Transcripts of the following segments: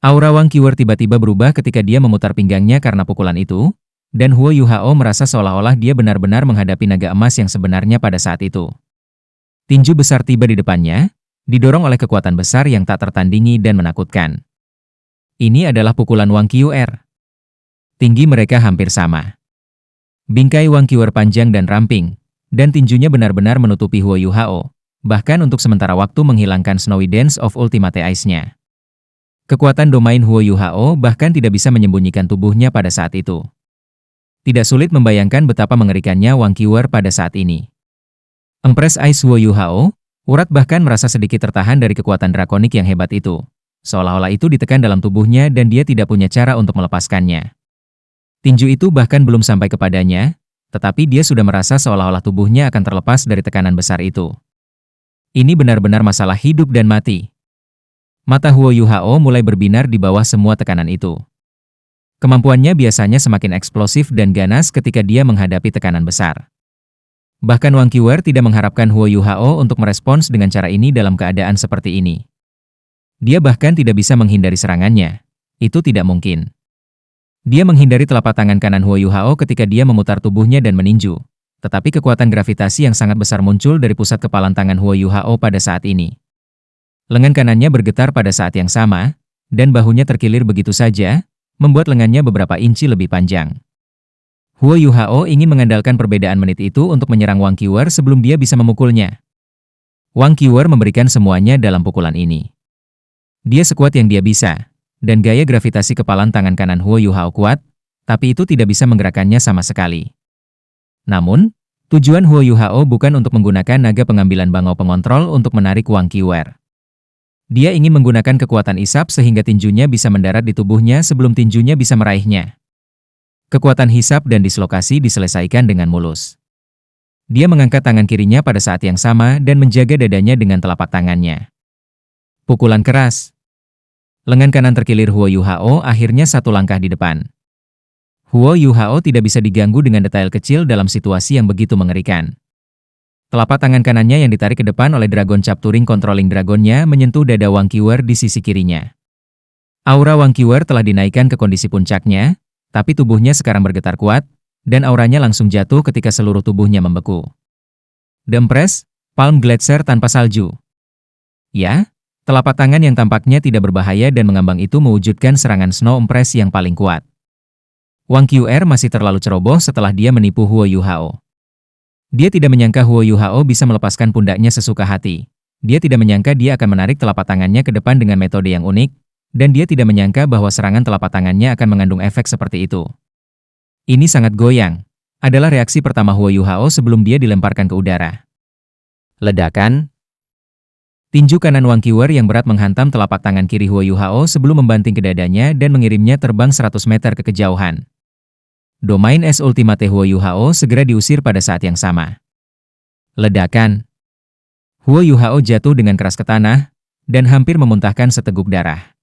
Aura Wang Qiwer tiba-tiba berubah ketika dia memutar pinggangnya karena pukulan itu, dan Huo Yuhao merasa seolah-olah dia benar-benar menghadapi naga emas yang sebenarnya pada saat itu. Tinju besar tiba di depannya, didorong oleh kekuatan besar yang tak tertandingi dan menakutkan. Ini adalah pukulan Wang Qiwer. Tinggi mereka hampir sama. Bingkai Wang Qiwer panjang dan ramping, dan tinjunya benar-benar menutupi Huo Yuhao, bahkan untuk sementara waktu menghilangkan Snowy Dance of Ultimate Ice-nya. Kekuatan domain Huo Yuhao bahkan tidak bisa menyembunyikan tubuhnya pada saat itu. Tidak sulit membayangkan betapa mengerikannya Wang Qiwer pada saat ini. Empress Ice Huo Yuhao, urat bahkan merasa sedikit tertahan dari kekuatan drakonik yang hebat itu. Seolah-olah itu ditekan dalam tubuhnya dan dia tidak punya cara untuk melepaskannya. Tinju itu bahkan belum sampai kepadanya, tetapi dia sudah merasa seolah-olah tubuhnya akan terlepas dari tekanan besar itu. Ini benar-benar masalah hidup dan mati. Mata Huo Yuhao mulai berbinar di bawah semua tekanan itu. Kemampuannya biasanya semakin eksplosif dan ganas ketika dia menghadapi tekanan besar. Bahkan Wang Qiwer tidak mengharapkan Huo Yuhao untuk merespons dengan cara ini dalam keadaan seperti ini. Dia bahkan tidak bisa menghindari serangannya. Itu tidak mungkin. Dia menghindari telapak tangan kanan Huo Yuhao ketika dia memutar tubuhnya dan meninju. Tetapi kekuatan gravitasi yang sangat besar muncul dari pusat kepalan tangan Huo Yuhao pada saat ini. Lengan kanannya bergetar pada saat yang sama, dan bahunya terkilir begitu saja, membuat lengannya beberapa inci lebih panjang. Huo Yuhao ingin mengandalkan perbedaan menit itu untuk menyerang Wang Qiwer sebelum dia bisa memukulnya. Wang Qiwer memberikan semuanya dalam pukulan ini. Dia sekuat yang dia bisa, dan gaya gravitasi kepalan tangan kanan Huo Yuhao kuat, tapi itu tidak bisa menggerakkannya sama sekali. Namun, tujuan Huo Yuhao bukan untuk menggunakan naga pengambilan bangau pengontrol untuk menarik Wang Qiwer. Dia ingin menggunakan kekuatan isap sehingga tinjunya bisa mendarat di tubuhnya sebelum tinjunya bisa meraihnya. Kekuatan hisap dan dislokasi diselesaikan dengan mulus. Dia mengangkat tangan kirinya pada saat yang sama dan menjaga dadanya dengan telapak tangannya. Pukulan keras. Lengan kanan terkilir Huo Yuhao akhirnya satu langkah di depan. Huo Yuhao tidak bisa diganggu dengan detail kecil dalam situasi yang begitu mengerikan. Telapak tangan kanannya yang ditarik ke depan oleh Dragon Capturing Controlling Dragonnya menyentuh dada Wang Qiwer di sisi kirinya. Aura Wang Qiwer telah dinaikkan ke kondisi puncaknya, tapi tubuhnya sekarang bergetar kuat, dan auranya langsung jatuh ketika seluruh tubuhnya membeku. The Empress, Palm Gletser tanpa salju. Ya, telapak tangan yang tampaknya tidak berbahaya dan mengambang itu mewujudkan serangan Snow Empress yang paling kuat. Wang Qiwer masih terlalu ceroboh setelah dia menipu Huo Yuhao. Dia tidak menyangka Huo Yuhao bisa melepaskan pundaknya sesuka hati. Dia tidak menyangka dia akan menarik telapak tangannya ke depan dengan metode yang unik, dan dia tidak menyangka bahwa serangan telapak tangannya akan mengandung efek seperti itu. Ini sangat goyang, adalah reaksi pertama Huo Yuhao sebelum dia dilemparkan ke udara. Ledakan. Tinju kanan Wang Qiwer yang berat menghantam telapak tangan kiri Huo Yuhao sebelum membanting ke dadanya dan mengirimnya terbang 100 meter ke kejauhan. Domain es Ultimate Huo Yuhao segera diusir pada saat yang sama. Ledakan. Huo Yuhao jatuh dengan keras ke tanah, dan hampir memuntahkan seteguk darah.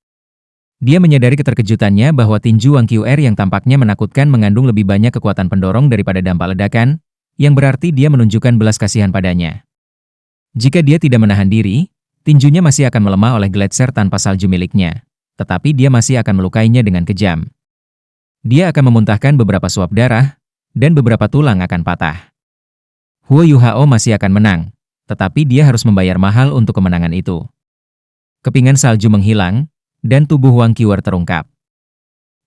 Dia menyadari keterkejutannya bahwa tinju Wang Qiwer yang tampaknya menakutkan mengandung lebih banyak kekuatan pendorong daripada dampak ledakan, yang berarti dia menunjukkan belas kasihan padanya. Jika dia tidak menahan diri, tinjunya masih akan melemah oleh gletser tanpa salju miliknya, tetapi dia masih akan melukainya dengan kejam. Dia akan memuntahkan beberapa suap darah, dan beberapa tulang akan patah. Huo Yuhao masih akan menang, tetapi dia harus membayar mahal untuk kemenangan itu. Kepingan salju menghilang, dan tubuh Wang Qiwer terungkap.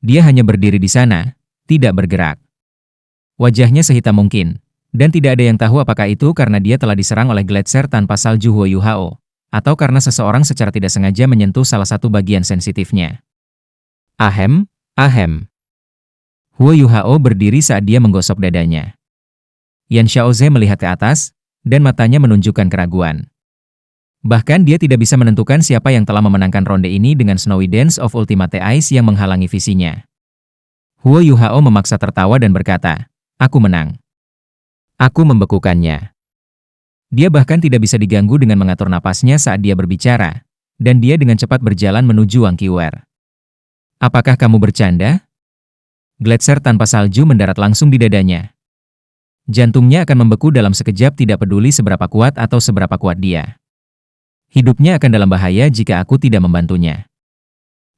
Dia hanya berdiri di sana, tidak bergerak. Wajahnya sehitam mungkin, dan tidak ada yang tahu apakah itu karena dia telah diserang oleh gletser tanpa salju Huo Yuhao, atau karena seseorang secara tidak sengaja menyentuh salah satu bagian sensitifnya. Ahem, ahem. Huo Yuhao berdiri saat dia menggosok dadanya. Yan Xiaoze melihat ke atas, dan matanya menunjukkan keraguan. Bahkan dia tidak bisa menentukan siapa yang telah memenangkan ronde ini dengan Snowy Dance of Ultimate Ice yang menghalangi visinya. Huo Yuhao memaksa tertawa dan berkata, "Aku menang. Aku membekukannya." Dia bahkan tidak bisa diganggu dengan mengatur napasnya saat dia berbicara, dan dia dengan cepat berjalan menuju Wang Qiwer. "Apakah kamu bercanda?" Gletser tanpa salju mendarat langsung di dadanya. Jantungnya akan membeku dalam sekejap tidak peduli seberapa kuat atau seberapa kuat dia. Hidupnya akan dalam bahaya jika aku tidak membantunya.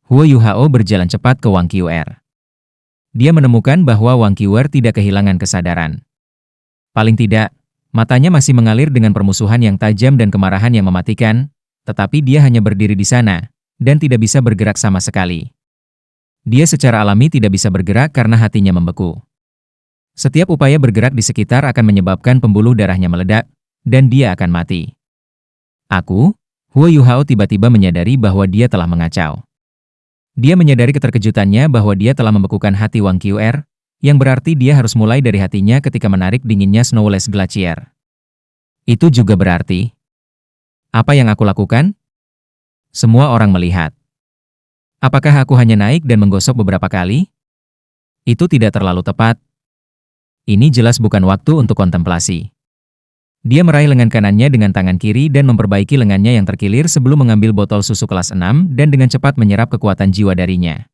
Huo Yuhao berjalan cepat ke Wang Qiuer. Dia menemukan bahwa Wang Qiuer tidak kehilangan kesadaran. Paling tidak, matanya masih mengalir dengan permusuhan yang tajam dan kemarahan yang mematikan, tetapi dia hanya berdiri di sana, dan tidak bisa bergerak sama sekali. Dia secara alami tidak bisa bergerak karena hatinya membeku. Setiap upaya bergerak di sekitar akan menyebabkan pembuluh darahnya meledak, dan dia akan mati. Huo Yuhao tiba-tiba menyadari bahwa dia telah mengacau. Dia menyadari keterkejutannya bahwa dia telah membekukan hati Wang Qiuer, yang berarti dia harus mulai dari hatinya ketika menarik dinginnya Snowless Glacier. Itu juga berarti, apa yang aku lakukan? Semua orang melihat. Apakah aku hanya naik dan menggosok beberapa kali? Itu tidak terlalu tepat. Ini jelas bukan waktu untuk kontemplasi. Dia meraih lengan kanannya dengan tangan kiri dan memperbaiki lengannya yang terkilir sebelum mengambil botol susu kelas 6 dan dengan cepat menyerap kekuatan jiwa darinya.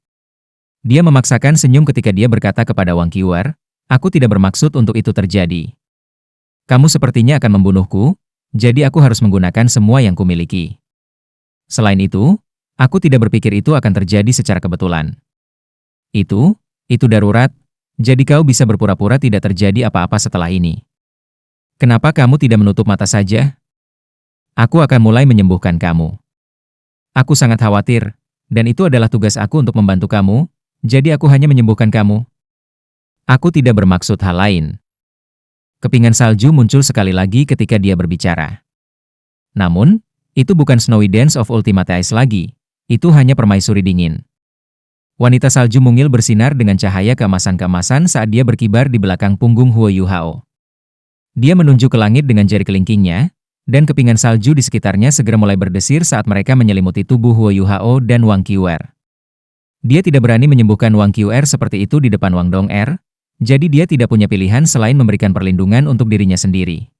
Dia memaksakan senyum ketika dia berkata kepada Wang Qiuer, "Aku tidak bermaksud untuk itu terjadi. Kamu sepertinya akan membunuhku, jadi aku harus menggunakan semua yang kumiliki. Selain itu, aku tidak berpikir itu akan terjadi secara kebetulan. Itu darurat, jadi kau bisa berpura-pura tidak terjadi apa-apa setelah ini. Kenapa kamu tidak menutup mata saja? Aku akan mulai menyembuhkan kamu. Aku sangat khawatir, dan itu adalah tugas aku untuk membantu kamu, jadi aku hanya menyembuhkan kamu. Aku tidak bermaksud hal lain." Kepingan salju muncul sekali lagi ketika dia berbicara. Namun, itu bukan Snowy Dance of Ultimate Ice lagi, itu hanya permaisuri dingin. Wanita salju mungil bersinar dengan cahaya keemasan-keemasan saat dia berkibar di belakang punggung Huo Yuhao. Dia menunjuk ke langit dengan jari kelingkingnya, dan kepingan salju di sekitarnya segera mulai berdesir saat mereka menyelimuti tubuh Huo Yuhao dan Wang Qiuer. Dia tidak berani menyembuhkan Wang Qiuer seperti itu di depan Wang Dong'er, jadi dia tidak punya pilihan selain memberikan perlindungan untuk dirinya sendiri.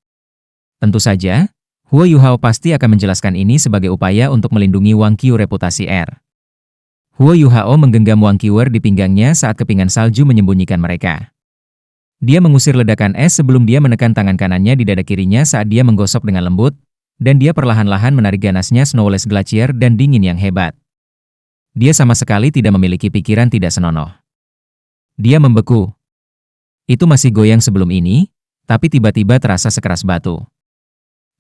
Tentu saja, Huo Yuhao pasti akan menjelaskan ini sebagai upaya untuk melindungi Wang Qiuer reputasi R. Huo Yuhao menggenggam Wang Qiuer di pinggangnya saat kepingan salju menyembunyikan mereka. Dia mengusir ledakan es sebelum dia menekan tangan kanannya di dada kirinya saat dia menggosok dengan lembut, dan dia perlahan-lahan menarik ganasnya Snowless Glacier dan dingin yang hebat. Dia sama sekali tidak memiliki pikiran tidak senonoh. Dia membeku. Itu masih goyang sebelum ini, tapi tiba-tiba terasa sekeras batu.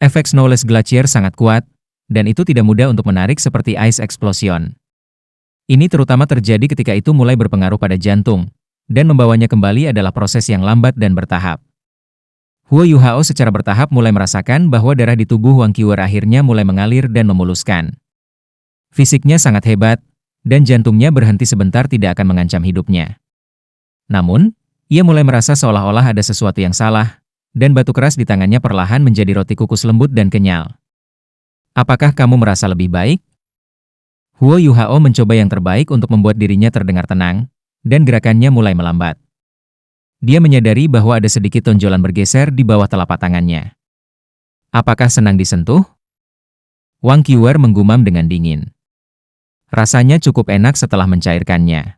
Efek Snowless Glacier sangat kuat, dan itu tidak mudah untuk menarik seperti Ice Explosion. Ini terutama terjadi ketika itu mulai berpengaruh pada jantung, dan membawanya kembali adalah proses yang lambat dan bertahap. Huo Yuhao secara bertahap mulai merasakan bahwa darah di tubuh Wang Qiuer akhirnya mulai mengalir dan memuluskan. Fisiknya sangat hebat, dan jantungnya berhenti sebentar tidak akan mengancam hidupnya. Namun, ia mulai merasa seolah-olah ada sesuatu yang salah, dan batu keras di tangannya perlahan menjadi roti kukus lembut dan kenyal. Apakah kamu merasa lebih baik? Huo Yuhao mencoba yang terbaik untuk membuat dirinya terdengar tenang, dan gerakannya mulai melambat. Dia menyadari bahwa ada sedikit tonjolan bergeser di bawah telapak tangannya. Apakah senang disentuh? Wang Qiuer menggumam dengan dingin. Rasanya cukup enak setelah mencairkannya.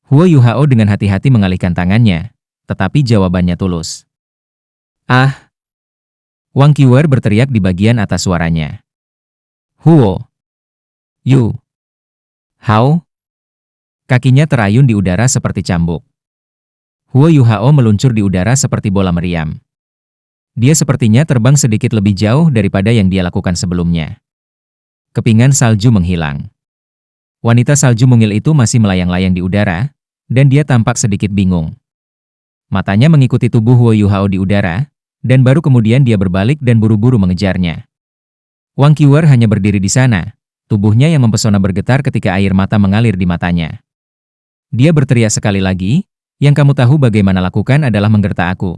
Huo Yuhao dengan hati-hati mengalihkan tangannya, tetapi jawabannya tulus. "Ah!" Wang Qiuer berteriak di bagian atas suaranya. "Huo Yuhao!" Kakinya terayun di udara seperti cambuk. Huo Yuhao meluncur di udara seperti bola meriam. Dia sepertinya terbang sedikit lebih jauh daripada yang dia lakukan sebelumnya. Kepingan salju menghilang. Wanita salju mungil itu masih melayang-layang di udara, dan dia tampak sedikit bingung. Matanya mengikuti tubuh Huo Yuhao di udara, dan baru kemudian dia berbalik dan buru-buru mengejarnya. Wang Qiuer hanya berdiri di sana, tubuhnya yang mempesona bergetar ketika air mata mengalir di matanya. Dia berteriak sekali lagi, "Yang kamu tahu bagaimana lakukan adalah menggertak aku."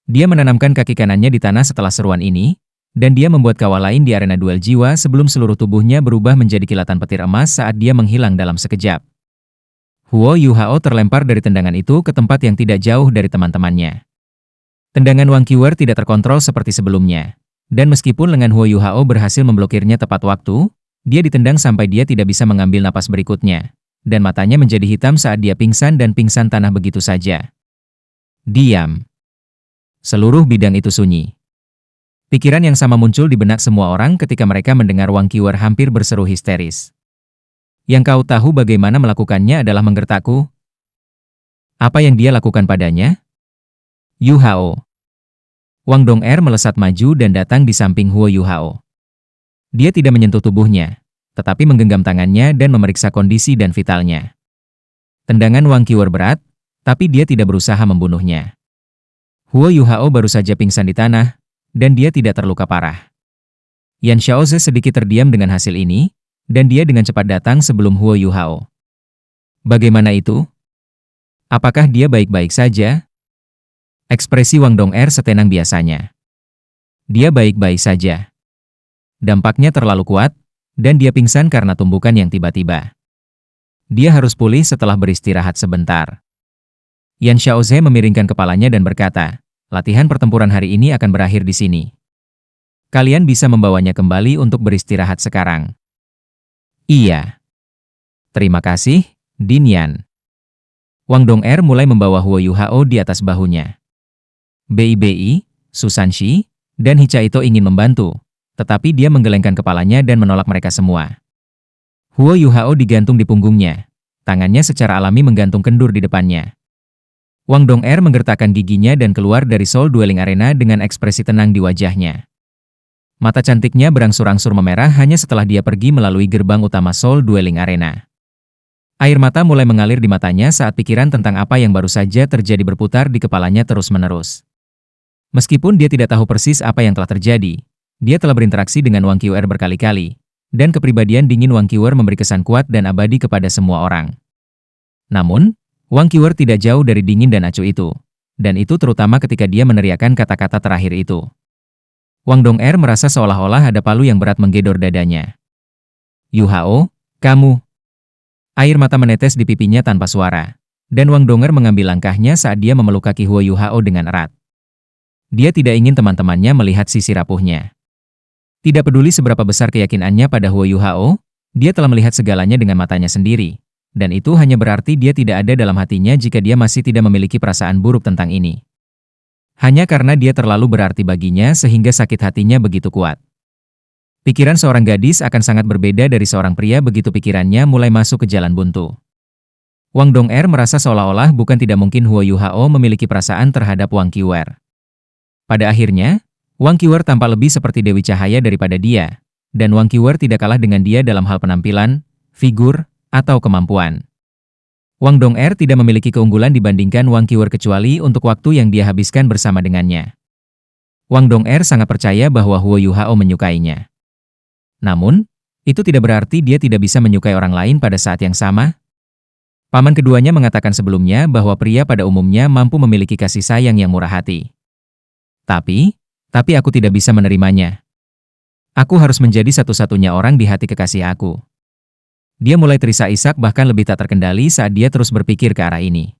Dia menanamkan kaki kanannya di tanah setelah seruan ini, dan dia membuat kawah lain di arena duel jiwa sebelum seluruh tubuhnya berubah menjadi kilatan petir emas saat dia menghilang dalam sekejap. Huo Yuhao terlempar dari tendangan itu ke tempat yang tidak jauh dari teman-temannya. Tendangan Wang Qiuer tidak terkontrol seperti sebelumnya, dan meskipun lengan Huo Yuhao berhasil memblokirnya tepat waktu, dia ditendang sampai dia tidak bisa mengambil napas berikutnya, dan matanya menjadi hitam saat dia pingsan dan pingsan tanah begitu saja. Diam. Seluruh bidang itu sunyi. Pikiran yang sama muncul di benak semua orang ketika mereka mendengar Wang Qiuer hampir berseru histeris. Yang kau tahu bagaimana melakukannya adalah menggertakku. Apa yang dia lakukan padanya? Yu Hao. Wang Dong'er melesat maju dan datang di samping Huo Yu Hao. Dia tidak menyentuh tubuhnya, tetapi menggenggam tangannya dan memeriksa kondisi dan vitalnya. Tendangan Wang Qiuer berat, tapi dia tidak berusaha membunuhnya. Huo Yu Hao baru saja pingsan di tanah, dan dia tidak terluka parah. Yan Xiaoze sedikit terdiam dengan hasil ini, dan dia dengan cepat datang sebelum Huo Yu Hao. Bagaimana itu? Apakah dia baik-baik saja? Ekspresi Wang Dong'er setenang biasanya. Dia baik-baik saja. Dampaknya terlalu kuat, dan dia pingsan karena tumbukan yang tiba-tiba. Dia harus pulih setelah beristirahat sebentar. Yan Xiaoze memiringkan kepalanya dan berkata, latihan pertempuran hari ini akan berakhir di sini. Kalian bisa membawanya kembali untuk beristirahat sekarang. Iya. Terima kasih, Din Yan. Wang Dong'er mulai membawa Huo Yu Hao di atas bahunya. Bei, Susanshi, dan Hichaito ingin membantu, tetapi dia menggelengkan kepalanya dan menolak mereka semua. Huo Yu Hao digantung di punggungnya. Tangannya secara alami menggantung kendur di depannya. Wang Dong'er menggertakkan giginya dan keluar dari Soul Dueling Arena dengan ekspresi tenang di wajahnya. Mata cantiknya berangsur-angsur memerah hanya setelah dia pergi melalui gerbang utama Soul Dueling Arena. Air mata mulai mengalir di matanya saat pikiran tentang apa yang baru saja terjadi berputar di kepalanya terus-menerus. Meskipun dia tidak tahu persis apa yang telah terjadi, dia telah berinteraksi dengan Wang Qiuer berkali-kali, dan kepribadian dingin Wang Qiuer memberi kesan kuat dan abadi kepada semua orang. Namun, Wang Qiuer tidak jauh dari dingin dan acuh itu, dan itu terutama ketika dia meneriakkan kata-kata terakhir itu. Wang Dong'er merasa seolah-olah ada palu yang berat menggedor dadanya. Yu Hao, kamu. Air mata menetes di pipinya tanpa suara, dan Wang Dong'er mengambil langkahnya saat dia memeluk kaki Huo Yu Hao dengan erat. Dia tidak ingin teman-temannya melihat sisi rapuhnya. Tidak peduli seberapa besar keyakinannya pada Huo Yu Hao, dia telah melihat segalanya dengan matanya sendiri, dan itu hanya berarti dia tidak ada dalam hatinya jika dia masih tidak memiliki perasaan buruk tentang ini. Hanya karena dia terlalu berarti baginya sehingga sakit hatinya begitu kuat. Pikiran seorang gadis akan sangat berbeda dari seorang pria begitu pikirannya mulai masuk ke jalan buntu. Wang Dong'er merasa seolah-olah bukan tidak mungkin Huo Yu Hao memiliki perasaan terhadap Wang Qiuer. Pada akhirnya, Wang Qiuer tampak lebih seperti Dewi Cahaya daripada dia, dan Wang Qiuer tidak kalah dengan dia dalam hal penampilan, figur, atau kemampuan. Wang Dong'er tidak memiliki keunggulan dibandingkan Wang Qiuer kecuali untuk waktu yang dia habiskan bersama dengannya. Wang Dong'er sangat percaya bahwa Huo Yu Hao menyukainya. Namun, itu tidak berarti dia tidak bisa menyukai orang lain pada saat yang sama. Paman keduanya mengatakan sebelumnya bahwa pria pada umumnya mampu memiliki kasih sayang yang murah hati. Tapi aku tidak bisa menerimanya. Aku harus menjadi satu-satunya orang di hati kekasih aku. Dia mulai terisak-isak bahkan lebih tak terkendali saat dia terus berpikir ke arah ini.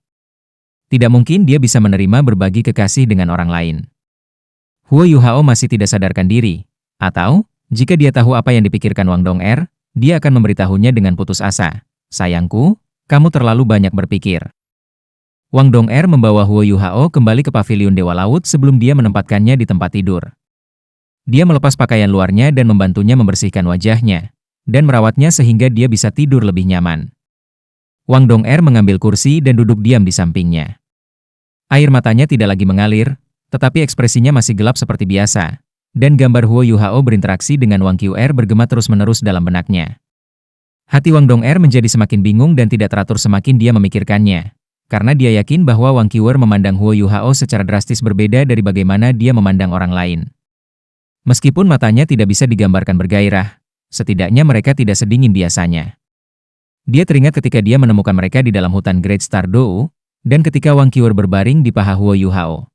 Tidak mungkin dia bisa menerima berbagi kekasih dengan orang lain. Huo Yu Hao masih tidak sadarkan diri, atau, jika dia tahu apa yang dipikirkan Wang Dong'er, dia akan memberitahunya dengan putus asa. Sayangku, kamu terlalu banyak berpikir. Wang Dong'er membawa Huo Yu Hao kembali ke pavilion Dewa Laut sebelum dia menempatkannya di tempat tidur. Dia melepas pakaian luarnya dan membantunya membersihkan wajahnya, dan merawatnya sehingga dia bisa tidur lebih nyaman. Wang Dong'er mengambil kursi dan duduk diam di sampingnya. Air matanya tidak lagi mengalir, tetapi ekspresinya masih gelap seperti biasa, dan gambar Huo Yu Hao berinteraksi dengan Wang Qiuer bergema terus-menerus dalam benaknya. Hati Wang Dong'er menjadi semakin bingung dan tidak teratur semakin dia memikirkannya. Karena dia yakin bahwa Wang Qiuer memandang Huo Yu Hao secara drastis berbeda dari bagaimana dia memandang orang lain. Meskipun matanya tidak bisa digambarkan bergairah, setidaknya mereka tidak sedingin biasanya. Dia teringat ketika dia menemukan mereka di dalam hutan Great Star Dou, dan ketika Wang Qiuer berbaring di paha Huo Yu Hao.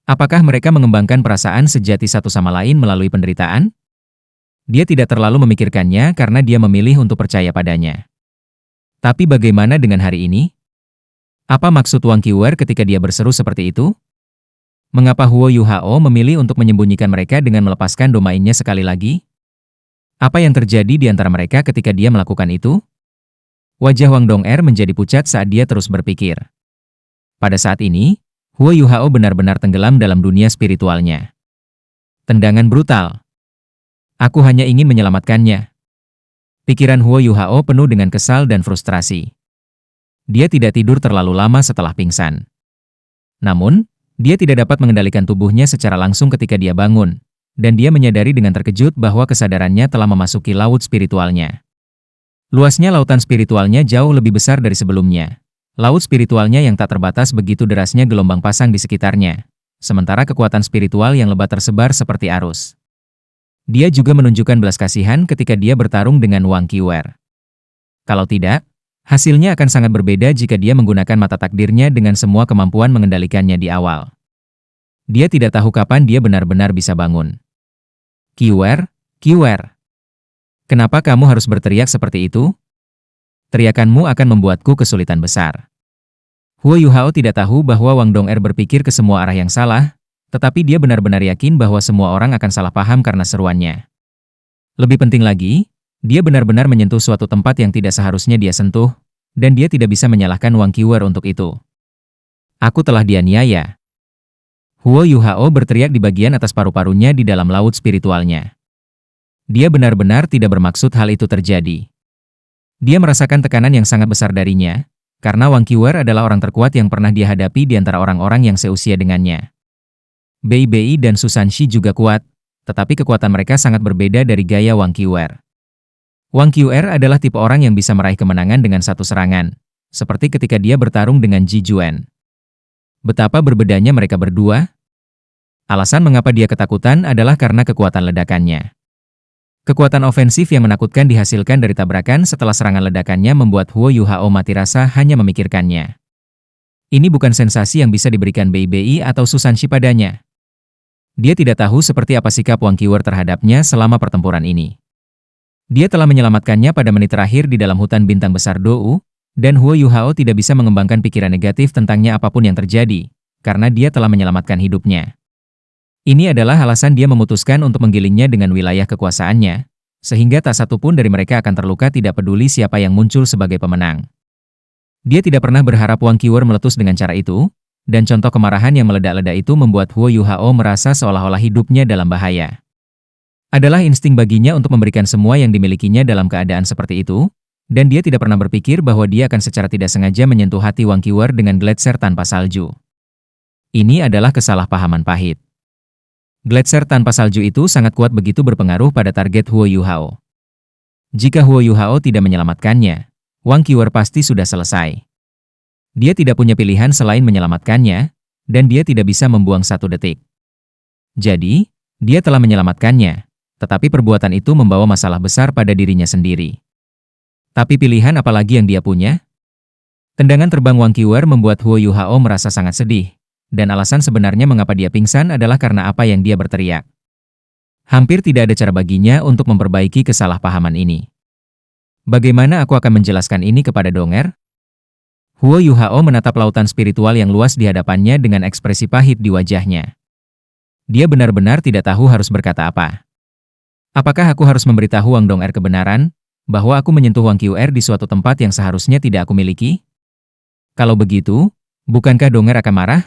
Apakah mereka mengembangkan perasaan sejati satu sama lain melalui penderitaan? Dia tidak terlalu memikirkannya karena dia memilih untuk percaya padanya. Tapi bagaimana dengan hari ini? Apa maksud Wang Qiuer ketika dia berseru seperti itu? Mengapa Huo Yu Hao memilih untuk menyembunyikan mereka dengan melepaskan domainnya sekali lagi? Apa yang terjadi di antara mereka ketika dia melakukan itu? Wajah Wang Dong'er menjadi pucat saat dia terus berpikir. Pada saat ini, Huo Yu Hao benar-benar tenggelam dalam dunia spiritualnya. Tendangan brutal. Aku hanya ingin menyelamatkannya. Pikiran Huo Yuhao penuh dengan kesal dan frustrasi. Dia tidak tidur terlalu lama setelah pingsan. Namun, dia tidak dapat mengendalikan tubuhnya secara langsung ketika dia bangun, dan dia menyadari dengan terkejut bahwa kesadarannya telah memasuki laut spiritualnya. Luasnya lautan spiritualnya jauh lebih besar dari sebelumnya. Laut spiritualnya yang tak terbatas begitu derasnya gelombang pasang di sekitarnya, sementara kekuatan spiritual yang lebat tersebar seperti arus. Dia juga menunjukkan belas kasihan ketika dia bertarung dengan Wang Qiwer. Kalau tidak, hasilnya akan sangat berbeda jika dia menggunakan mata takdirnya dengan semua kemampuan mengendalikannya di awal. Dia tidak tahu kapan dia benar-benar bisa bangun. Qiwer, Qiwer. Kenapa kamu harus berteriak seperti itu? Teriakanmu akan membuatku kesulitan besar. Huo Yuhao tidak tahu bahwa Wang Dong'er berpikir ke semua arah yang salah, tetapi dia benar-benar yakin bahwa semua orang akan salah paham karena seruannya. Lebih penting lagi, dia benar-benar menyentuh suatu tempat yang tidak seharusnya dia sentuh, dan dia tidak bisa menyalahkan Wang Qiwer untuk itu. Aku telah dianiaya. Huo Yuhao berteriak di bagian atas paru-parunya di dalam laut spiritualnya. Dia benar-benar tidak bermaksud hal itu terjadi. Dia merasakan tekanan yang sangat besar darinya, karena Wang Qiwer adalah orang terkuat yang pernah dia hadapi di antara orang-orang yang seusia dengannya. Bei Bei dan Susan Shi juga kuat, tetapi kekuatan mereka sangat berbeda dari gaya Wang Qiwer. Wang Qiwer adalah tipe orang yang bisa meraih kemenangan dengan satu serangan, seperti ketika dia bertarung dengan Ji Juan. Betapa berbedanya mereka berdua? Alasan mengapa dia ketakutan adalah karena kekuatan ledakannya. Kekuatan ofensif yang menakutkan dihasilkan dari tabrakan setelah serangan ledakannya membuat Huo Yuhao mati rasa hanya memikirkannya. Ini bukan sensasi yang bisa diberikan Bei Bei atau Susan Shi padanya. Dia tidak tahu seperti apa sikap Wang Qiwer terhadapnya selama pertempuran ini. Dia telah menyelamatkannya pada menit terakhir di dalam hutan bintang besar Dou, dan Huo Yuhao tidak bisa mengembangkan pikiran negatif tentangnya apapun yang terjadi, karena dia telah menyelamatkan hidupnya. Ini adalah alasan dia memutuskan untuk menggilingnya dengan wilayah kekuasaannya, sehingga tak satu pun dari mereka akan terluka tidak peduli siapa yang muncul sebagai pemenang. Dia tidak pernah berharap Wang Qiwer meletus dengan cara itu, dan contoh kemarahan yang meledak-ledak itu membuat Huo Yuhao merasa seolah-olah hidupnya dalam bahaya. Adalah insting baginya untuk memberikan semua yang dimilikinya dalam keadaan seperti itu, dan dia tidak pernah berpikir bahwa dia akan secara tidak sengaja menyentuh hati Wang Qiwer dengan gletser tanpa salju. Ini adalah kesalahpahaman pahit. Gletser tanpa salju itu sangat kuat begitu berpengaruh pada target Huo Yuhao. Jika Huo Yuhao tidak menyelamatkannya, Wang Qiwer pasti sudah selesai. Dia tidak punya pilihan selain menyelamatkannya, dan dia tidak bisa membuang satu detik. Jadi, dia telah menyelamatkannya, tetapi perbuatan itu membawa masalah besar pada dirinya sendiri. Tapi pilihan apa lagi yang dia punya? Tendangan terbang Wang Qiwer membuat Huo Yuhao merasa sangat sedih. Dan alasan sebenarnya mengapa dia pingsan adalah karena apa yang dia berteriak. Hampir tidak ada cara baginya untuk memperbaiki kesalahpahaman ini. Bagaimana aku akan menjelaskan ini kepada Dong'er? Huo Yuhao menatap lautan spiritual yang luas di hadapannya dengan ekspresi pahit di wajahnya. Dia benar-benar tidak tahu harus berkata apa. Apakah aku harus memberitahu Wang Dong'er kebenaran, bahwa aku menyentuh Wang Qiwer di suatu tempat yang seharusnya tidak aku miliki? Kalau begitu, bukankah Dong'er akan marah?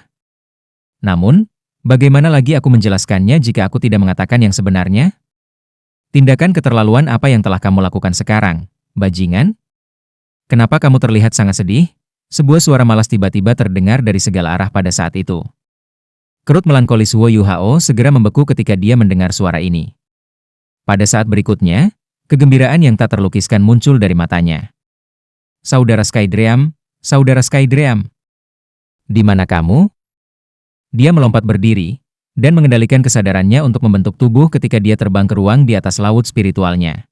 Namun, bagaimana lagi aku menjelaskannya jika aku tidak mengatakan yang sebenarnya? Tindakan keterlaluan apa yang telah kamu lakukan sekarang, bajingan? Kenapa kamu terlihat sangat sedih? Sebuah suara malas tiba-tiba terdengar dari segala arah pada saat itu. Kerut melankolis Huo Yuhao segera membeku ketika dia mendengar suara ini. Pada saat berikutnya, kegembiraan yang tak terlukiskan muncul dari matanya. Saudara Skydream, Saudara Skydream. Di mana kamu? Dia melompat berdiri, dan mengendalikan kesadarannya untuk membentuk tubuh ketika dia terbang ke ruang di atas laut spiritualnya.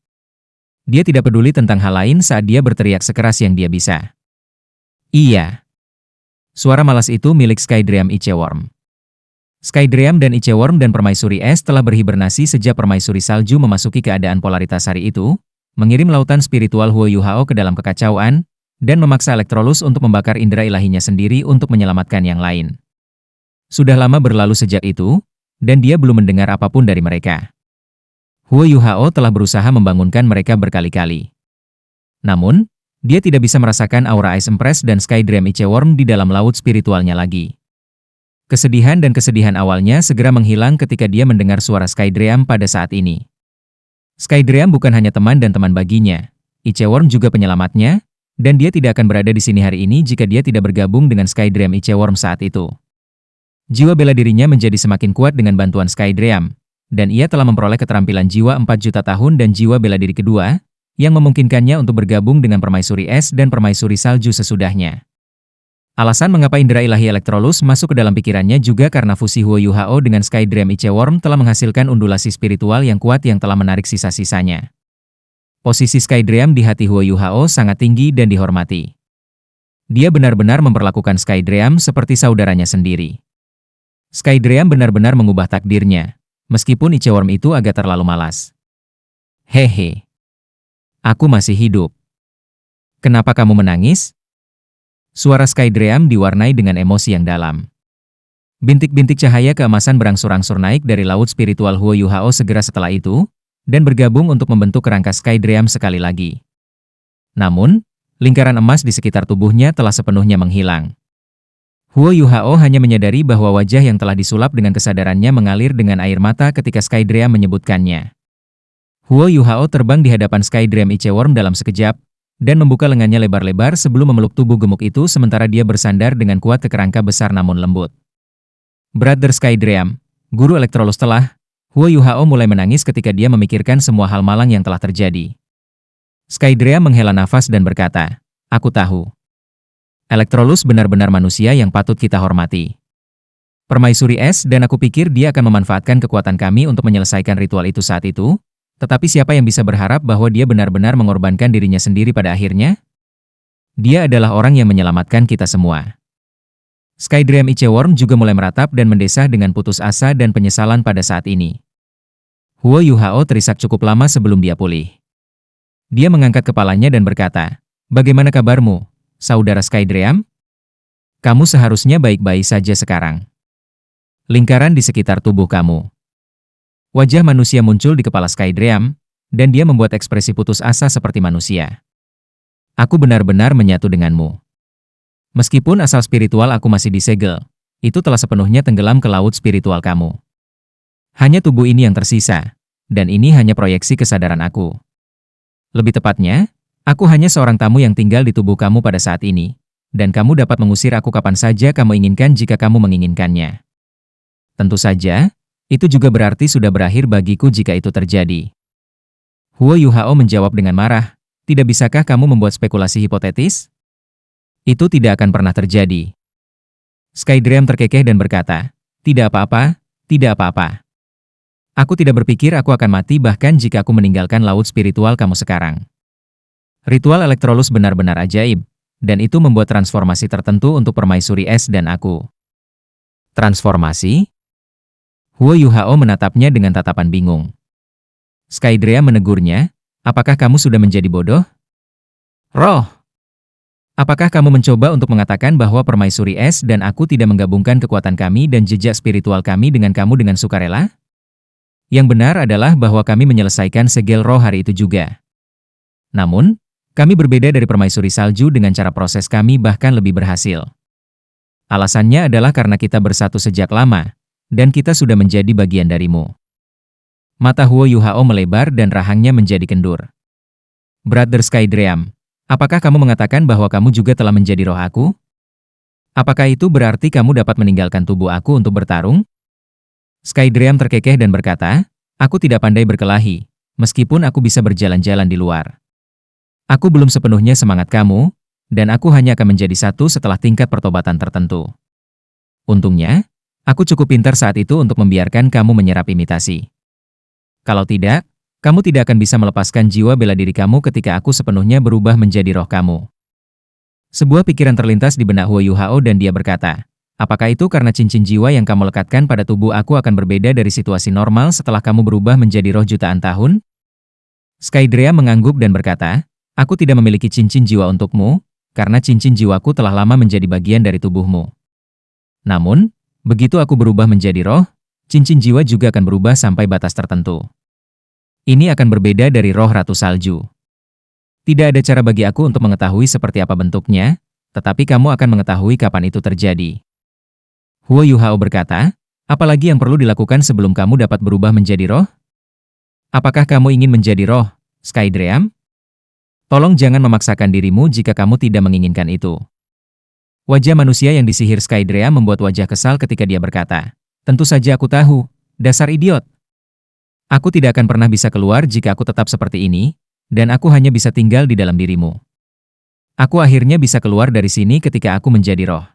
Dia tidak peduli tentang hal lain saat dia berteriak sekeras yang dia bisa. Iya. Suara malas itu milik Skydream Iceworm. Skydream dan Iceworm dan Permaisuri Es telah berhibernasi sejak Permaisuri Salju memasuki keadaan polaritas hari itu, mengirim lautan spiritual Huo Yuhao ke dalam kekacauan, dan memaksa Electrolus untuk membakar indera ilahinya sendiri untuk menyelamatkan yang lain. Sudah lama berlalu sejak itu, dan dia belum mendengar apapun dari mereka. Huo Yuhao telah berusaha membangunkan mereka berkali-kali. Namun, dia tidak bisa merasakan aura Ice Empress dan Skydream Iceworm di dalam laut spiritualnya lagi. Kesedihan dan kesedihan awalnya segera menghilang ketika dia mendengar suara Skydream pada saat ini. Skydream bukan hanya teman dan teman baginya, Ichewurm juga penyelamatnya, dan dia tidak akan berada di sini hari ini jika dia tidak bergabung dengan Skydream Ichewurm saat itu. Jiwa bela dirinya menjadi semakin kuat dengan bantuan Skydream, dan ia telah memperoleh keterampilan jiwa 4 juta tahun dan jiwa bela diri kedua, yang memungkinkannya untuk bergabung dengan permaisuri es dan permaisuri salju sesudahnya. Alasan mengapa indera ilahi Electrolux masuk ke dalam pikirannya juga karena fusi Huo Yuhao dengan Skydream Ichewurm telah menghasilkan undulasi spiritual yang kuat yang telah menarik sisa-sisanya. Posisi Skydream di hati Huo Yuhao sangat tinggi dan dihormati. Dia benar-benar memperlakukan Skydream seperti saudaranya sendiri. Skydream benar-benar mengubah takdirnya, meskipun Ichewurm itu agak terlalu malas. Hehe. Aku masih hidup. Kenapa kamu menangis? Suara Skydream diwarnai dengan emosi yang dalam. Bintik-bintik cahaya keemasan berangsur-angsur naik dari laut spiritual Huo Yuhao segera setelah itu, dan bergabung untuk membentuk kerangka Skydream sekali lagi. Namun, lingkaran emas di sekitar tubuhnya telah sepenuhnya menghilang. Huo Yuhao hanya menyadari bahwa wajah yang telah disulap dengan kesadarannya mengalir dengan air mata ketika Skydream menyebutkannya. Huo Yuhao terbang di hadapan Skydream Ichewurm dalam sekejap, dan membuka lengannya lebar-lebar sebelum memeluk tubuh gemuk itu sementara dia bersandar dengan kuat ke kerangka besar namun lembut. Brother Skydream, guru Electrolux telah, Huo Yuhao mulai menangis ketika dia memikirkan semua hal malang yang telah terjadi. Skydream menghela nafas dan berkata, aku tahu. Electrolux benar-benar manusia yang patut kita hormati. Permaisuri es dan aku pikir dia akan memanfaatkan kekuatan kami untuk menyelesaikan ritual itu saat itu, tetapi siapa yang bisa berharap bahwa dia benar-benar mengorbankan dirinya sendiri pada akhirnya? Dia adalah orang yang menyelamatkan kita semua. Skydream Ichewurm juga mulai meratap dan mendesah dengan putus asa dan penyesalan pada saat ini. Huo Yuhao terisak cukup lama sebelum dia pulih. Dia mengangkat kepalanya dan berkata, bagaimana kabarmu, saudara Skydream? Kamu seharusnya baik-baik saja sekarang. Lingkaran di sekitar tubuh kamu. Wajah manusia muncul di kepala Skydream, dan dia membuat ekspresi putus asa seperti manusia. Aku benar-benar menyatu denganmu. Meskipun asal spiritual aku masih disegel, itu telah sepenuhnya tenggelam ke laut spiritual kamu. Hanya tubuh ini yang tersisa, dan ini hanya proyeksi kesadaran aku. Lebih tepatnya, aku hanya seorang tamu yang tinggal di tubuh kamu pada saat ini, dan kamu dapat mengusir aku kapan saja kamu inginkan jika kamu menginginkannya. Tentu saja, itu juga berarti sudah berakhir bagiku jika itu terjadi. Huo Yuhao menjawab dengan marah, tidak bisakah kamu membuat spekulasi hipotetis? Itu tidak akan pernah terjadi. Skydream terkekeh dan berkata, tidak apa-apa, tidak apa-apa. Aku tidak berpikir aku akan mati bahkan jika aku meninggalkan laut spiritual kamu sekarang. Ritual Electrolux benar-benar ajaib, dan itu membuat transformasi tertentu untuk permaisuri es dan aku. Transformasi? Huo Yuhao menatapnya dengan tatapan bingung. Skydream menegurnya, apakah kamu sudah menjadi bodoh? Roh! Apakah kamu mencoba untuk mengatakan bahwa permaisuri es dan aku tidak menggabungkan kekuatan kami dan jejak spiritual kami dengan kamu dengan sukarela? Yang benar adalah bahwa kami menyelesaikan segel roh hari itu juga. Namun, kami berbeda dari permaisuri salju dengan cara proses kami bahkan lebih berhasil. Alasannya adalah karena kita bersatu sejak lama, dan kita sudah menjadi bagian darimu. Mata Huo Yuhao melebar dan rahangnya menjadi kendur. Brother Skydream, apakah kamu mengatakan bahwa kamu juga telah menjadi roh aku? Apakah itu berarti kamu dapat meninggalkan tubuh aku untuk bertarung? Skydream terkekeh dan berkata, aku tidak pandai berkelahi, meskipun aku bisa berjalan-jalan di luar. Aku belum sepenuhnya semangat kamu, dan aku hanya akan menjadi satu setelah tingkat pertobatan tertentu. Untungnya, aku cukup pintar saat itu untuk membiarkan kamu menyerap imitasi. Kalau tidak, kamu tidak akan bisa melepaskan jiwa bela diri kamu ketika aku sepenuhnya berubah menjadi roh kamu. Sebuah pikiran terlintas di benak Huo Yuhao dan dia berkata, apakah itu karena cincin jiwa yang kamu lekatkan pada tubuh aku akan berbeda dari situasi normal setelah kamu berubah menjadi roh jutaan tahun? Skydream mengangguk dan berkata, aku tidak memiliki cincin jiwa untukmu, karena cincin jiwaku telah lama menjadi bagian dari tubuhmu. Namun, begitu aku berubah menjadi roh, cincin jiwa juga akan berubah sampai batas tertentu. Ini akan berbeda dari roh Ratu Salju. Tidak ada cara bagi aku untuk mengetahui seperti apa bentuknya, tetapi kamu akan mengetahui kapan itu terjadi. Huo Yuhao berkata, apalagi yang perlu dilakukan sebelum kamu dapat berubah menjadi roh? Apakah kamu ingin menjadi roh, Skydream? Tolong jangan memaksakan dirimu jika kamu tidak menginginkan itu. Wajah manusia yang disihir Skydrea membuat wajah kesal ketika dia berkata, tentu saja aku tahu, dasar idiot. Aku tidak akan pernah bisa keluar jika aku tetap seperti ini, dan aku hanya bisa tinggal di dalam dirimu. Aku akhirnya bisa keluar dari sini ketika aku menjadi roh.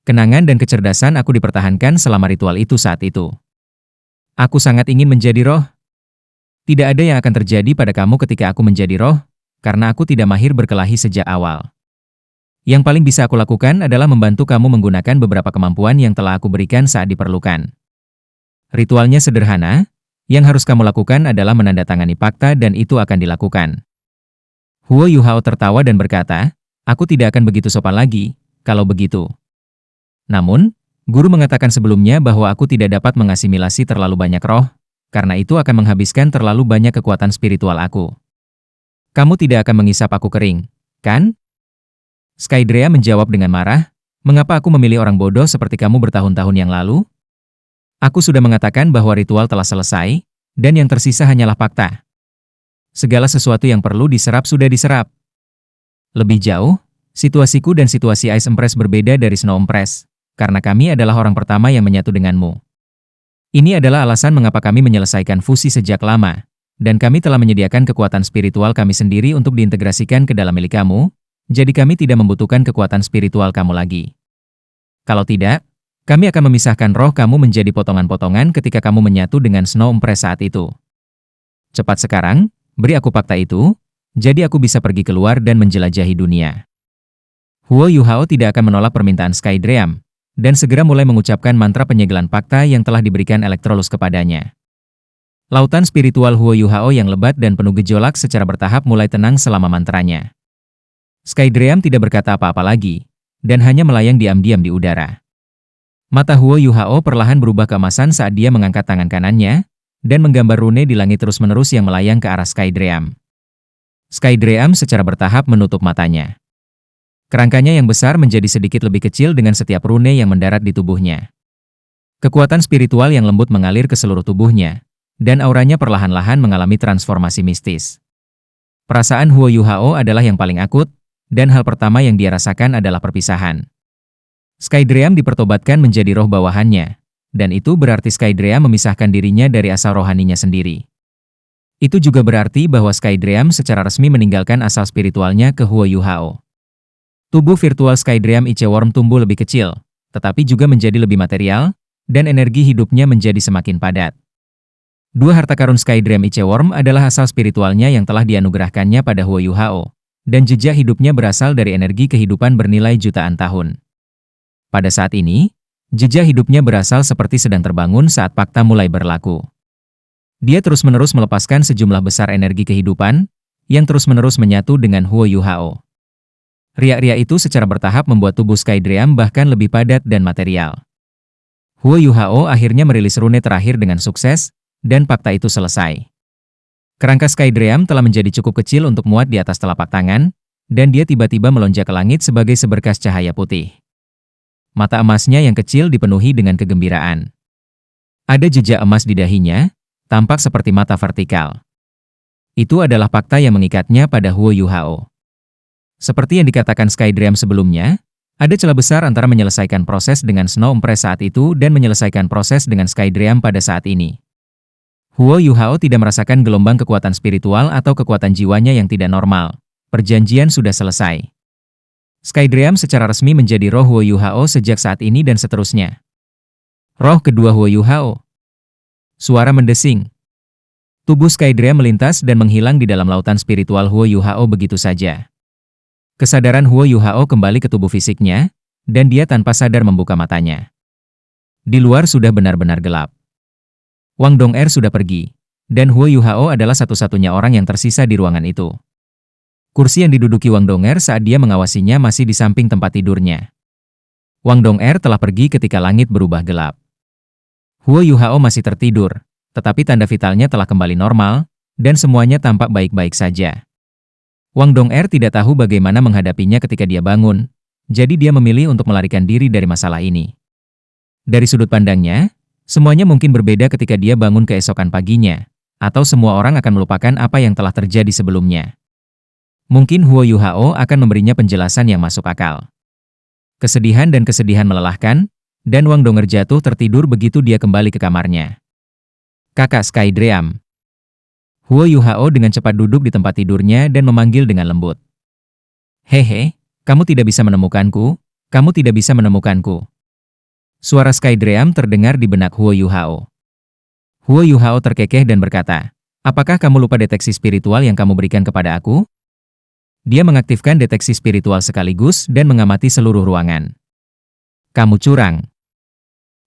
Kenangan dan kecerdasan aku dipertahankan selama ritual itu saat itu. Aku sangat ingin menjadi roh. Tidak ada yang akan terjadi pada kamu ketika aku menjadi roh, karena aku tidak mahir berkelahi sejak awal. Yang paling bisa aku lakukan adalah membantu kamu menggunakan beberapa kemampuan yang telah aku berikan saat diperlukan. Ritualnya sederhana, yang harus kamu lakukan adalah menandatangani fakta dan itu akan dilakukan. Huo Yuhao tertawa dan berkata, aku tidak akan begitu sopan lagi, kalau begitu. Namun, guru mengatakan sebelumnya bahwa aku tidak dapat mengasimilasi terlalu banyak roh, karena itu akan menghabiskan terlalu banyak kekuatan spiritual aku. Kamu tidak akan mengisap aku kering, kan? Skydrea menjawab dengan marah, mengapa aku memilih orang bodoh seperti kamu bertahun-tahun yang lalu? Aku sudah mengatakan bahwa ritual telah selesai, dan yang tersisa hanyalah fakta. Segala sesuatu yang perlu diserap sudah diserap. Lebih jauh, situasiku dan situasi Ice Empress berbeda dari Snow Empress, karena kami adalah orang pertama yang menyatu denganmu. Ini adalah alasan mengapa kami menyelesaikan fusi sejak lama, dan kami telah menyediakan kekuatan spiritual kami sendiri untuk diintegrasikan ke dalam milik kamu, jadi kami tidak membutuhkan kekuatan spiritual kamu lagi. Kalau tidak, kami akan memisahkan roh kamu menjadi potongan-potongan ketika kamu menyatu dengan Snow Empress saat itu. Cepat sekarang, beri aku fakta itu, jadi aku bisa pergi keluar dan menjelajahi dunia. Huo Yuhao tidak akan menolak permintaan Skydream, dan segera mulai mengucapkan mantra penyegelan fakta yang telah diberikan Electrolus kepadanya. Lautan spiritual Huo Yuhao yang lebat dan penuh gejolak secara bertahap mulai tenang selama mantranya. Skydream tidak berkata apa-apa lagi, dan hanya melayang diam-diam di udara. Mata Huo Yuhao perlahan berubah keemasan saat dia mengangkat tangan kanannya, dan menggambar rune di langit terus-menerus yang melayang ke arah Skydream. Skydream secara bertahap menutup matanya. Kerangkanya yang besar menjadi sedikit lebih kecil dengan setiap rune yang mendarat di tubuhnya. Kekuatan spiritual yang lembut mengalir ke seluruh tubuhnya, dan auranya perlahan-lahan mengalami transformasi mistis. Perasaan Huo Yuhao adalah yang paling akut, dan hal pertama yang dia rasakan adalah perpisahan. Skydream dipertobatkan menjadi roh bawahannya, dan itu berarti Skydream memisahkan dirinya dari asal rohaninya sendiri. Itu juga berarti bahwa Skydream secara resmi meninggalkan asal spiritualnya ke Huo Yuhao. Tubuh virtual Skydream Iceworm tumbuh lebih kecil, tetapi juga menjadi lebih material, dan energi hidupnya menjadi semakin padat. Dua harta karun Skydream Iceworm adalah asal spiritualnya yang telah dianugerahkannya pada Huo Yuhao, dan jejak hidupnya berasal dari energi kehidupan bernilai jutaan tahun. Pada saat ini, jejak hidupnya berasal seperti sedang terbangun saat fakta mulai berlaku. Dia terus-menerus melepaskan sejumlah besar energi kehidupan, yang terus-menerus menyatu dengan Huo Yuhao. Riak-riak itu secara bertahap membuat tubuh Skydream bahkan lebih padat dan material. Huo Yuhao akhirnya merilis rune terakhir dengan sukses, dan fakta itu selesai. Kerangka Skydream telah menjadi cukup kecil untuk muat di atas telapak tangan, dan dia tiba-tiba melonjak ke langit sebagai seberkas cahaya putih. Mata emasnya yang kecil dipenuhi dengan kegembiraan. Ada jejak emas di dahinya, tampak seperti mata vertikal. Itu adalah fakta yang mengikatnya pada Huo Yuhao. Seperti yang dikatakan Skydream sebelumnya, ada celah besar antara menyelesaikan proses dengan Snow Empress saat itu dan menyelesaikan proses dengan Skydream pada saat ini. Huo Yuhao tidak merasakan gelombang kekuatan spiritual atau kekuatan jiwanya yang tidak normal. Perjanjian sudah selesai. Skydream secara resmi menjadi roh Huo Yuhao sejak saat ini dan seterusnya. Roh kedua Huo Yuhao. Suara mendesing. Tubuh Skydream melintas dan menghilang di dalam lautan spiritual Huo Yuhao begitu saja. Kesadaran Huo Yuhao kembali ke tubuh fisiknya, dan dia tanpa sadar membuka matanya. Di luar sudah benar-benar gelap. Wang Dong'er sudah pergi, dan Huo Yuhao adalah satu-satunya orang yang tersisa di ruangan itu. Kursi yang diduduki Wang Dong'er saat dia mengawasinya masih di samping tempat tidurnya. Wang Dong'er telah pergi ketika langit berubah gelap. Huo Yuhao masih tertidur, tetapi tanda vitalnya telah kembali normal, dan semuanya tampak baik-baik saja. Wang Dong'er tidak tahu bagaimana menghadapinya ketika dia bangun, jadi dia memilih untuk melarikan diri dari masalah ini. Dari sudut pandangnya, semuanya mungkin berbeda ketika dia bangun keesokan paginya, atau semua orang akan melupakan apa yang telah terjadi sebelumnya. Mungkin Huo Yuhao akan memberinya penjelasan yang masuk akal. Kesedihan dan kesedihan melelahkan, dan Wang Donger jatuh tertidur begitu dia kembali ke kamarnya. Kakak Sky Dream. Huo Yuhao dengan cepat duduk di tempat tidurnya dan memanggil dengan lembut. Hehe, kamu tidak bisa menemukanku, kamu tidak bisa menemukanku. Suara Sky Dream terdengar di benak Huo Yuhao. Huo Yuhao terkekeh dan berkata, apakah kamu lupa deteksi spiritual yang kamu berikan kepada aku? Dia mengaktifkan deteksi spiritual sekaligus dan mengamati seluruh ruangan. Kamu curang.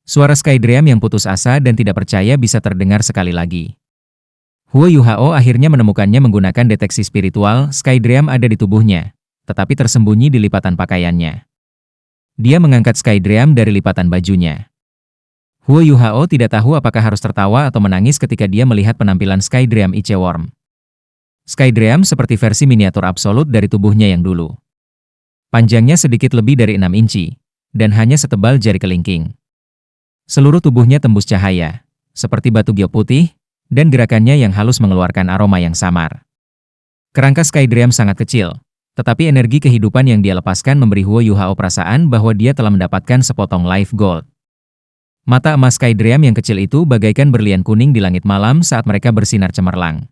Suara Sky Dream yang putus asa dan tidak percaya bisa terdengar sekali lagi. Huo Yuhao akhirnya menemukannya menggunakan deteksi spiritual. Sky Dream ada di tubuhnya, tetapi tersembunyi di lipatan pakaiannya. Dia mengangkat Sky Dream dari lipatan bajunya. Huo Yuhao tidak tahu apakah harus tertawa atau menangis ketika dia melihat penampilan Sky Dream Icheworm. Sky Dream seperti versi miniatur absolut dari tubuhnya yang dulu. Panjangnya sedikit lebih dari 6 inci, dan hanya setebal jari kelingking. Seluruh tubuhnya tembus cahaya, seperti batu giok putih, dan gerakannya yang halus mengeluarkan aroma yang samar. Kerangka Sky Dream sangat kecil, tetapi energi kehidupan yang dia lepaskan memberi Huo Yuhao perasaan bahwa dia telah mendapatkan sepotong live gold. Mata emas Sky Dream yang kecil itu bagaikan berlian kuning di langit malam saat mereka bersinar cemerlang.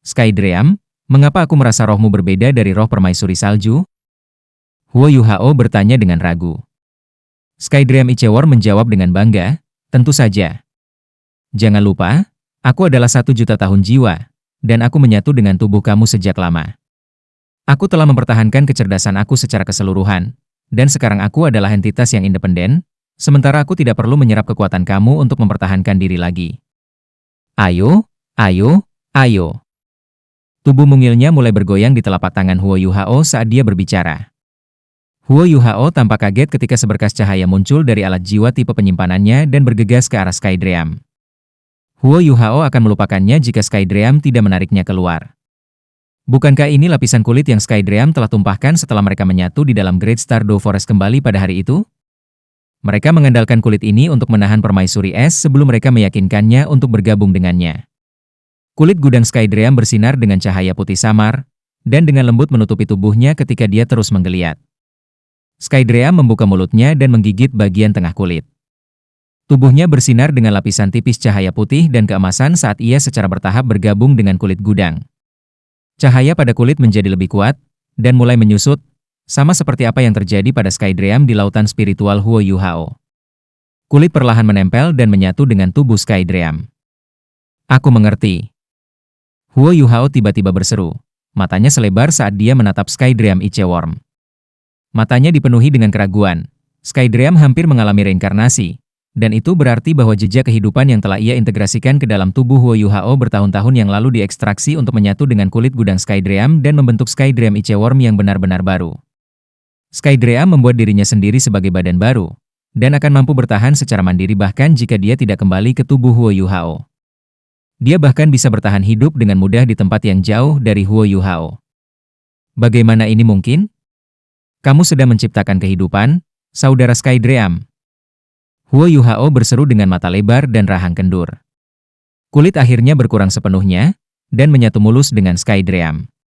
Sky Dream, mengapa aku merasa rohmu berbeda dari roh permaisuri salju? Huo Yuhao bertanya dengan ragu. Sky Dream Icheworm menjawab dengan bangga, tentu saja. Jangan lupa, aku adalah 1.000.000 tahun jiwa, dan aku menyatu dengan tubuh kamu sejak lama. Aku telah mempertahankan kecerdasan aku secara keseluruhan, dan sekarang aku adalah entitas yang independen, sementara aku tidak perlu menyerap kekuatan kamu untuk mempertahankan diri lagi. Ayo, ayo, ayo. Tubuh mungilnya mulai bergoyang di telapak tangan Huo Yuhao saat dia berbicara. Huo Yuhao tampak kaget ketika seberkas cahaya muncul dari alat jiwa tipe penyimpanannya dan bergegas ke arah Sky Dream. Huo Yuhao akan melupakannya jika Sky Dream tidak menariknya keluar. Bukankah ini lapisan kulit yang Sky Dream telah tumpahkan setelah mereka menyatu di dalam Great Stardew Forest kembali pada hari itu? Mereka mengandalkan kulit ini untuk menahan permaisuri es sebelum mereka meyakinkannya untuk bergabung dengannya. Kulit gudang Sky Dream bersinar dengan cahaya putih samar, dan dengan lembut menutupi tubuhnya ketika dia terus menggeliat. Sky Dream membuka mulutnya dan menggigit bagian tengah kulit. Tubuhnya bersinar dengan lapisan tipis cahaya putih dan keemasan saat ia secara bertahap bergabung dengan kulit gudang. Cahaya pada kulit menjadi lebih kuat, dan mulai menyusut, sama seperti apa yang terjadi pada Sky Dream di lautan spiritual Huo Yuhao. Kulit perlahan menempel dan menyatu dengan tubuh Sky Dream. Aku mengerti. Huo Yuhao tiba-tiba berseru, matanya selebar saat dia menatap Sky Dream Icheworm. Matanya dipenuhi dengan keraguan. Sky Dream hampir mengalami reinkarnasi, dan itu berarti bahwa jejak kehidupan yang telah ia integrasikan ke dalam tubuh Huo Yuhao bertahun-tahun yang lalu diekstraksi untuk menyatu dengan kulit gudang Sky Dream dan membentuk Sky Dream Icheworm yang benar-benar baru. Sky Dream membuat dirinya sendiri sebagai badan baru, dan akan mampu bertahan secara mandiri bahkan jika dia tidak kembali ke tubuh Huo Yuhao. Dia bahkan bisa bertahan hidup dengan mudah di tempat yang jauh dari Huo Yuhao. Bagaimana ini mungkin? Kamu sedang menciptakan kehidupan, saudara Sky Dream. Huo Yuhao berseru dengan mata lebar dan rahang kendur. Kulit akhirnya berkurang sepenuhnya, dan menyatu mulus dengan Sky Dream.